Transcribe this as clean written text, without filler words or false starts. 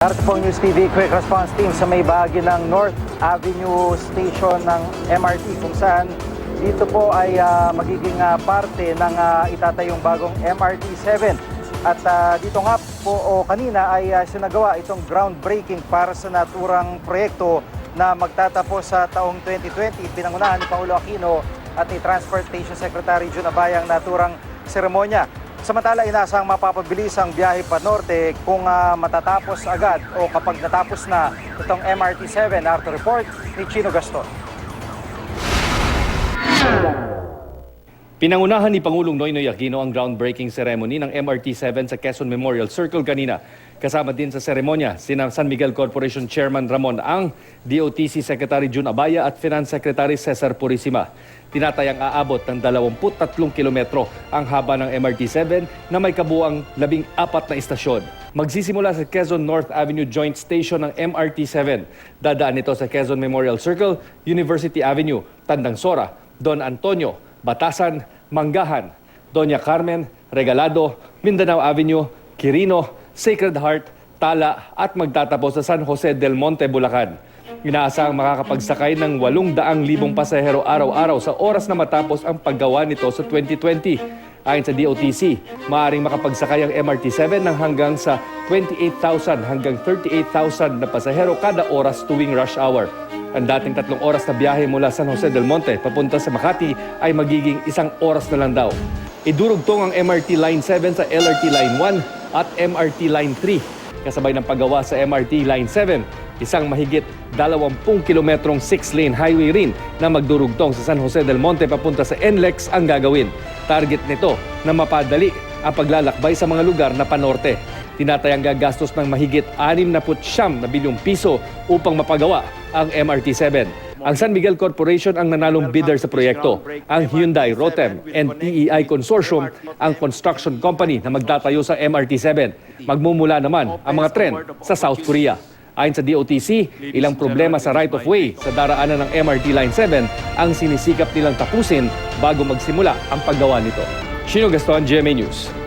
Narito pong News TV Quick Response Team sa may bahagi ng North Avenue Station ng MRT kung saan dito po ay magiging parte ng itatayong bagong MRT-7. At dito nga po kanina ay sinagawa itong groundbreaking para sa naturang proyekto na magtatapos sa taong 2020. Pinangunahan ni Pangulo Aquino at ni Transportation Secretary Jun Abaya ang naturang seremonya. Samantala, inaasang mapapabilis ang biyahe pa norte kung matatapos agad o kapag natapos na itong MRT-7. Narito report ni Chino Gaston. Pinangunahan ni Pangulong Noynoy Aquino ang groundbreaking ceremony ng MRT-7 sa Quezon Memorial Circle kanina. Kasama din sa seremonya sina San Miguel Corporation Chairman Ramon Ang, DOTC Secretary Jun Abaya at Finance Secretary Cesar Purisima. Tinatayang aabot ng 23 kilometro ang haba ng MRT-7 na may kabuuang 14 na istasyon. Magsisimula sa Quezon North Avenue Joint Station ng MRT-7. Dadaan ito sa Quezon Memorial Circle, University Avenue, Tandang Sora, Don Antonio, Batasan, Manggahan, Doña Carmen, Regalado, Mindanao Avenue, Quirino, Sacred Heart, Tala at magtatapos sa San Jose del Monte, Bulacan. Inaasahang makakapagsakay ng 800,000 pasahero araw-araw sa oras na matapos ang paggawa nito sa 2020. Ayon sa DOTC, maaaring makapagsakay ang MRT-7 ng hanggang sa 28,000 hanggang 38,000 na pasahero kada oras tuwing rush hour. Ang dating 3 oras na biyahe mula San Jose del Monte papunta sa Makati ay magiging 1 oras na lang daw. Idurugtong ang MRT Line 7 sa LRT Line 1 at MRT Line 3. Kasabay ng paggawa sa MRT Line 7, isang mahigit 20 kilometrong 6-lane highway rin na magdurugtong sa San Jose del Monte papunta sa NLEX ang gagawin. Target nito na mapadali ang paglalakbay sa mga lugar na panorte. Tinatayang gagastos ng mahigit 69 na bilyong piso upang mapagawa ang MRT-7. Ang San Miguel Corporation ang nanalong bidder sa proyekto. Ang Hyundai, Rotem, and TEI Consortium ang construction company na magtatayo sa MRT-7. Magmumula naman ang mga tren sa South Korea. Ayon sa DOTC, ilang problema sa right-of-way sa daraanan ng MRT Line 7 ang sinisikap nilang tapusin bago magsimula ang paggawa nito. Chino Gaston, GMA News.